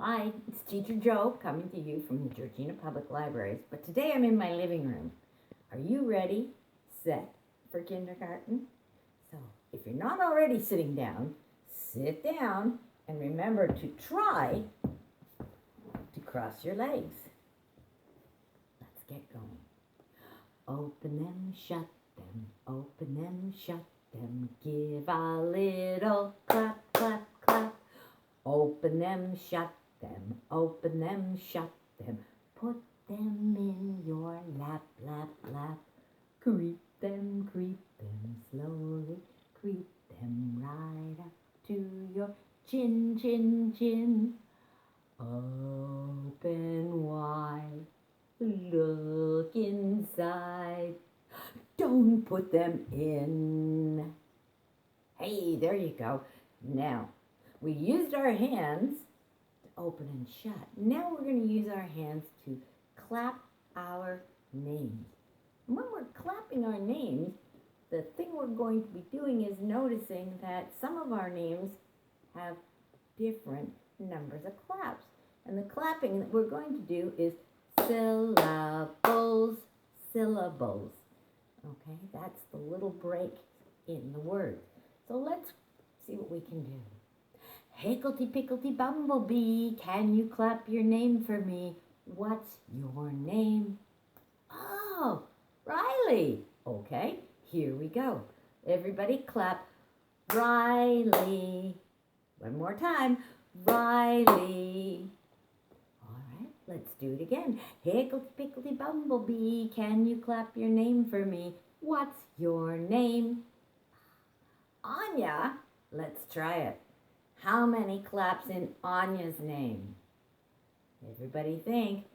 Hi, it's Teacher Joe coming to you from the Georgina Public Libraries, but today I'm in my living room. Are you ready, set for kindergarten? So, if you're not already sitting down, sit down and remember to try to cross your legs. Let's get going. Open them, shut them, open them, shut them, give a little clap, clap, clap. Open them, shut them, open them, shut them, put them in your lap, lap, lap. Creep them slowly, creep them right up to your chin, chin, chin. Open wide, look inside, don't put them in. Hey, there you go. Now, we used our hands to open and shut. Now we're going to use our hands to clap our names. And when we're clapping our names, the thing we're going to be doing is noticing that some of our names have different numbers of claps. And the clapping that we're going to do is syllables, syllables. Okay, that's the little break in the word. So let's see what we can do. Higgledy-piggledy bumblebee, can you clap your name for me? What's your name? Oh, Riley. Okay, here we go. Everybody clap. Riley. One more time. Riley. All right, let's do it again. Higgledy-piggledy bumblebee, can you clap your name for me? What's your name? Anya. Let's try it. How many claps in Anya's name? Everybody think.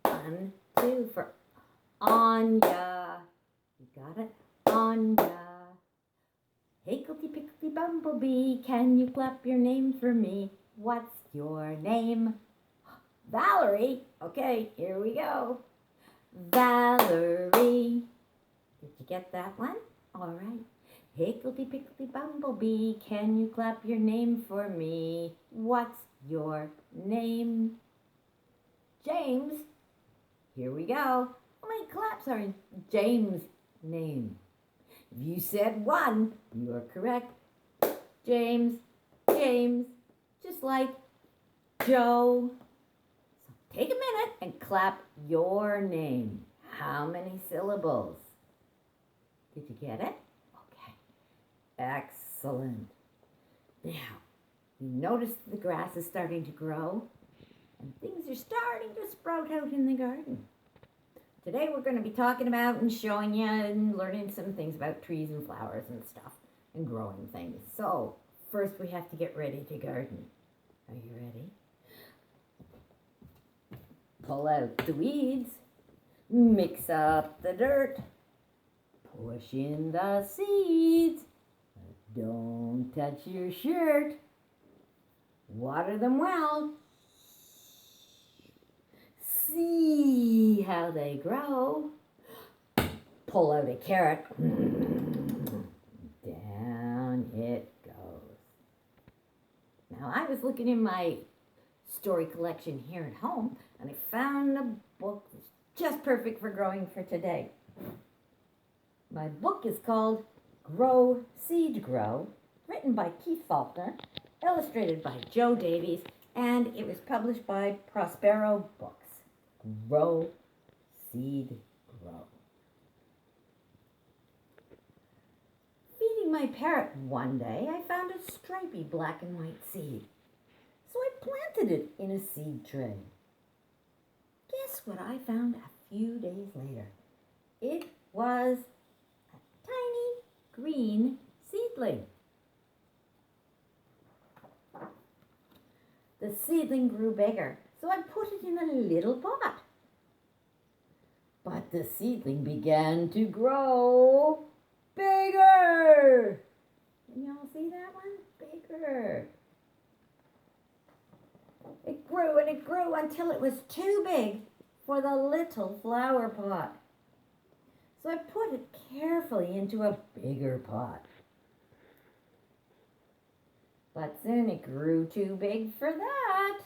1, 2 for Anya. You got it? Anya. Higgledy-piggledy bumblebee, can you clap your name for me? What's your name? Valerie. Okay, here we go. Valerie. Did you get that one? All right. Higgledy-piggledy bumblebee, can you clap your name for me? What's your name? James. Here we go. How many claps are in James' name? If you said 1, you are correct. James, James, just like Joe. So take a minute and clap your name. How many syllables? Did you get it? Excellent. Now, you notice the grass is starting to grow and things are starting to sprout out in the garden. Today we're going to be talking about and showing you and learning some things about trees and flowers and stuff and growing things. So, first we have to get ready to garden. Are you ready? Pull out the weeds, mix up the dirt, push in the seeds. Don't touch your shirt. Water them well. See how they grow. Pull out a carrot. Down it goes. Now, I was looking in my story collection here at home, and I found a book that's just perfect for growing for today. My book is called Grow, Seed, Grow, written by Keith Faulkner, illustrated by Joe Davies, and it was published by Prospero Books. Grow, Seed, Grow. Feeding my parrot one day, I found a stripy black and white seed. So I planted it in a seed tray. Guess what I found a few days later? It was a tiny green seedling. The seedling grew bigger, so I put it in a little pot. But the seedling began to grow bigger. Can y'all see that one? Bigger. It grew and it grew until it was too big for the little flower pot. So I put it carefully into a bigger pot. But soon it grew too big for that.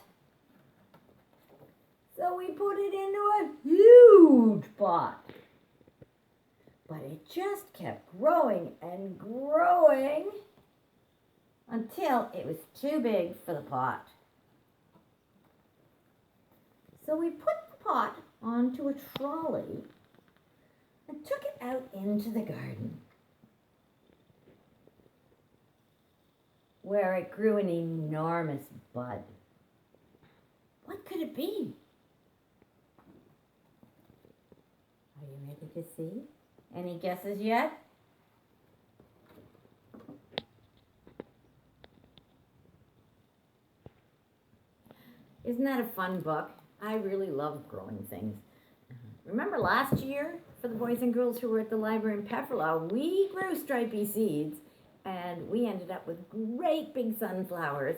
So we put it into a huge pot. But it just kept growing and growing until it was too big for the pot. So we put the pot onto a trolley and took it out into the garden, where it grew an enormous bud. What could it be? Are you ready to see? Any guesses yet? Isn't that a fun book? I really love growing things. Remember last year, for the boys and girls who were at the library in Pefferlaw, we grew stripy seeds, and we ended up with great big sunflowers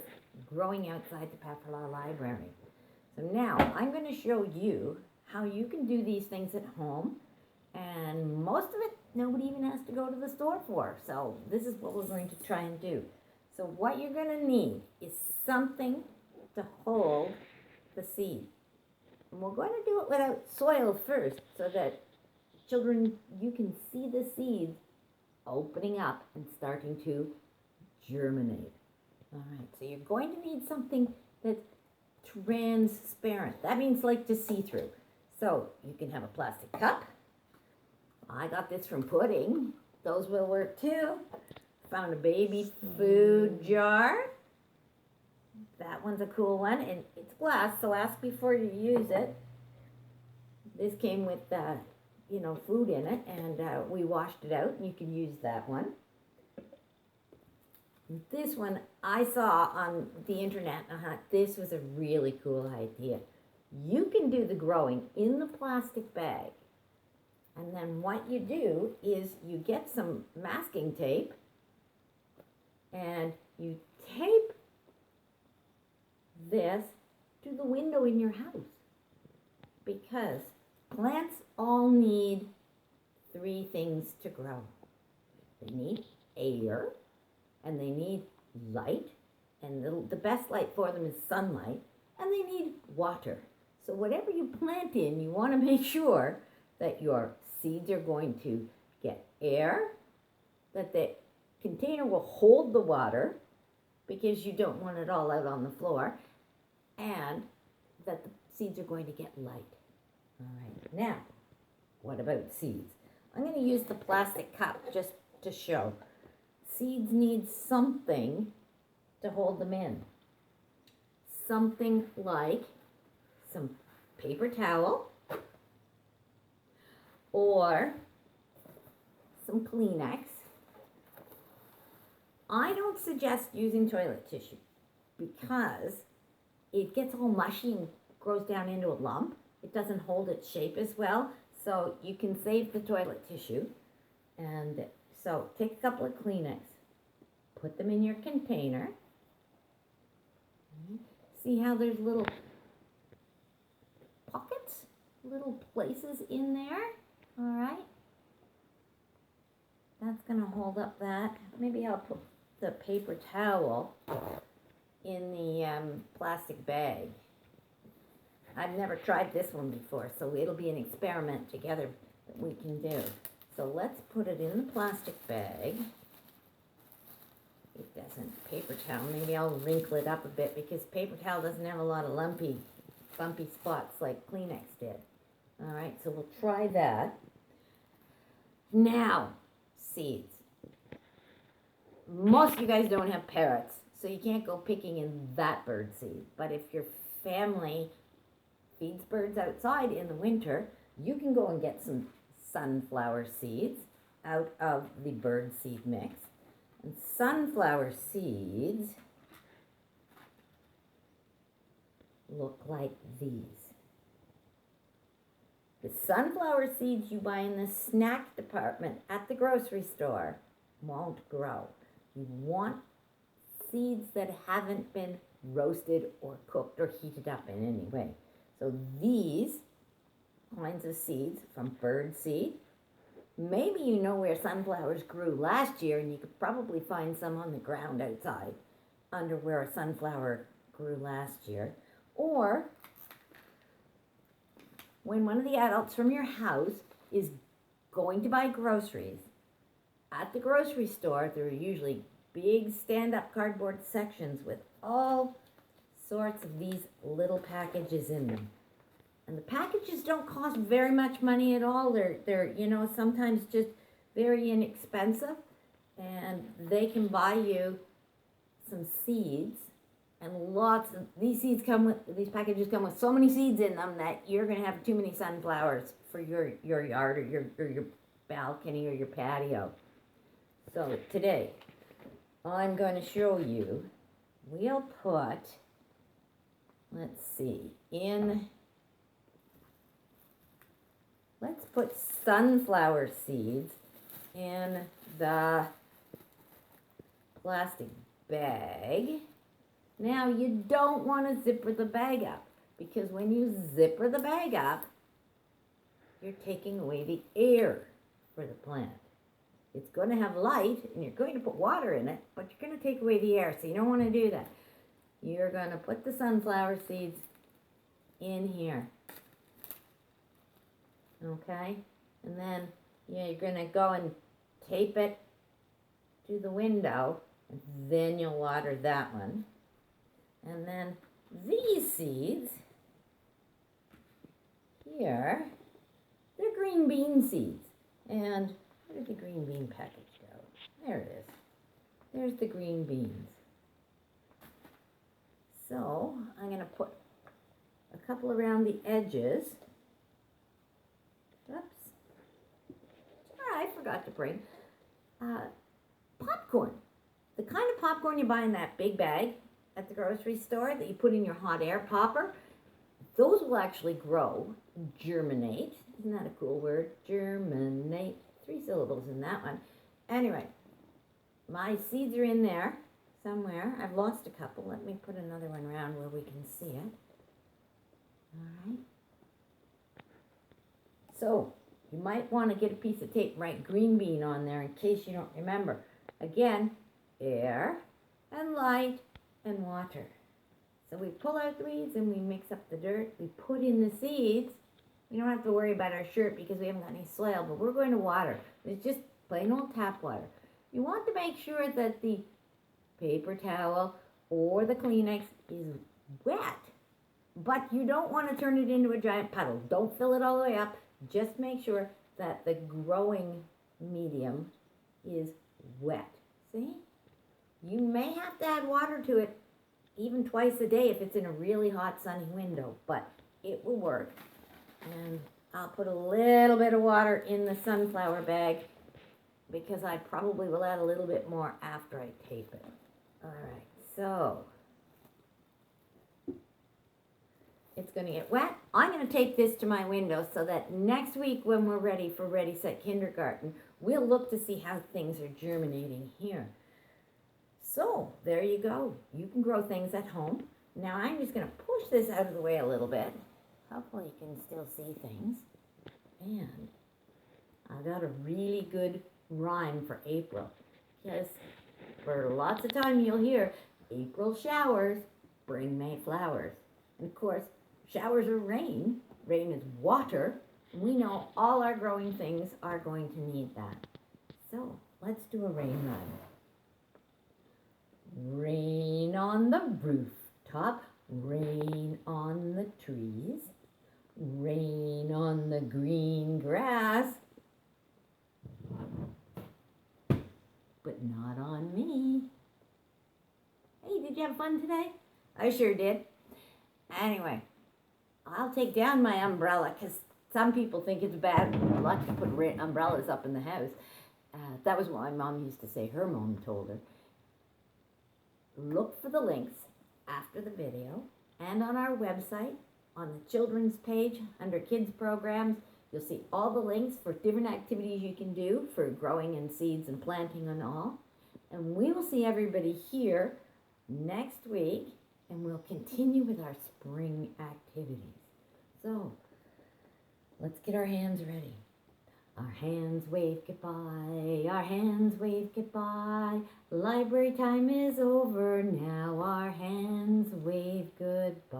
growing outside the Pefferlaw Library. So now I'm going to show you how you can do these things at home, and most of it nobody even has to go to the store for. So this is what we're going to try and do. So what you're going to need is something to hold the seed. And we're going to do it without soil first, so that children, you can see the seeds opening up and starting to germinate. All right, so you're going to need something that's transparent. That means like to see through. So you can have a plastic cup. I got this from Pudding. Those will work too. Found a baby food jar. That one's a cool one, and it's glass, so ask before you use it. This came with, food in it, and we washed it out, and you can use that one. This one I saw on the internet, and I thought this was a really cool idea. You can do the growing in the plastic bag, and then what you do is you get some masking tape, and you tape this to the window in your house, because plants all need 3 things to grow. They need air, and they need light, and the best light for them is sunlight, and they need water. So whatever you plant in, you want to make sure that your seeds are going to get air, that the container will hold the water, because you don't want it all out on the floor, and that the seeds are going to get light. All right, now, what about seeds? I'm going to use the plastic cup just to show. Seeds need something to hold them in. Something like some paper towel or some Kleenex. I don't suggest using toilet tissue because it gets all mushy and grows down into a lump. It doesn't hold its shape as well, so you can save the toilet tissue. And so take a couple of Kleenex, put them in your container. See how there's little pockets, little places in there? All right. That's gonna hold up that. Maybe I'll put the paper towel in the plastic bag. I've never tried this one before, so it'll be an experiment together that we can do. So let's put it in the plastic bag. It doesn't, paper towel, maybe I'll wrinkle it up a bit because paper towel doesn't have a lot of lumpy, bumpy spots like Kleenex did. All right, so we'll try that. Now, seeds. Most of you guys don't have parrots, so you can't go picking in that bird seed. But if your family feeds birds outside in the winter, you can go and get some sunflower seeds out of the bird seed mix. And sunflower seeds look like these. The sunflower seeds you buy in the snack department at the grocery store won't grow. You want seeds that haven't been roasted or cooked or heated up in any way. So these kinds of seeds from bird seed, maybe you know where sunflowers grew last year, and you could probably find some on the ground outside under where a sunflower grew last year. Or when one of the adults from your house is going to buy groceries, at the grocery store, there are usually big stand-up cardboard sections with all sorts of these little packages in them. And the packages don't cost very much money at all. They're sometimes just very inexpensive. And they can buy you some seeds. And lots of these packages come with so many seeds in them that you're going to have too many sunflowers for your yard or your balcony or your patio. So today, I'm going to show you, we'll put, let's put sunflower seeds in the plastic bag. Now, you don't want to zipper the bag up, because when you zipper the bag up, you're taking away the air for the plant. It's going to have light, and you're going to put water in it, but you're going to take away the air, so you don't want to do that. You're going to put the sunflower seeds in here. Okay? And then, you're going to go and tape it to the window, and then you'll water that one. And then these seeds here, they're green bean seeds. And where did the green bean package go? There it is. There's the green beans. So I'm going to put a couple around the edges. Oops. I forgot to bring popcorn. The kind of popcorn you buy in that big bag at the grocery store that you put in your hot air popper. Those will actually grow, germinate. Isn't that a cool word? Germinate. 3 syllables in that one. Anyway, my seeds are in there somewhere. I've lost a couple. Let me put another one around where we can see it. All right. So, you might want to get a piece of tape and write green bean on there in case you don't remember. Again, air and light and water. So we pull out the weeds and we mix up the dirt. We put in the seeds. We don't have to worry about our shirt because we haven't got any soil, but we're going to water. It's just plain old tap water. You want to make sure that the paper towel or the Kleenex is wet, but you don't want to turn it into a giant puddle. Don't fill it all the way up. Just make sure that the growing medium is wet. See? You may have to add water to it even twice a day if it's in a really hot sunny window, but it will work. And I'll put a little bit of water in the sunflower bag because I probably will add a little bit more after I tape it. All right, so it's going to get wet. I'm going to tape this to my window so that next week when we're ready for Ready, Set, Kindergarten, we'll look to see how things are germinating here. So there you go. You can grow things at home. Now I'm just going to push this out of the way a little bit. Hopefully you can still see things. And I got a really good rhyme for April. Because for lots of time you'll hear, April showers bring May flowers. And of course, showers are rain. Rain is water. And we know all our growing things are going to need that. So let's do a rain rhyme. Rain on the rooftop, rain on the trees, rain on the green grass, but not on me. Hey, did you have fun today? I sure did. Anyway, I'll take down my umbrella because some people think it's bad luck to put umbrellas up in the house. That was what my mom used to say. Her mom told her. Look for the links after the video and on our website on the children's page under kids programs. You'll see all the links for different activities you can do for growing and seeds and planting and all. And we will see everybody here next week and we'll continue with our spring activities. So let's get our hands ready. Our hands wave goodbye, our hands wave goodbye. Library time is over now, our hands wave goodbye.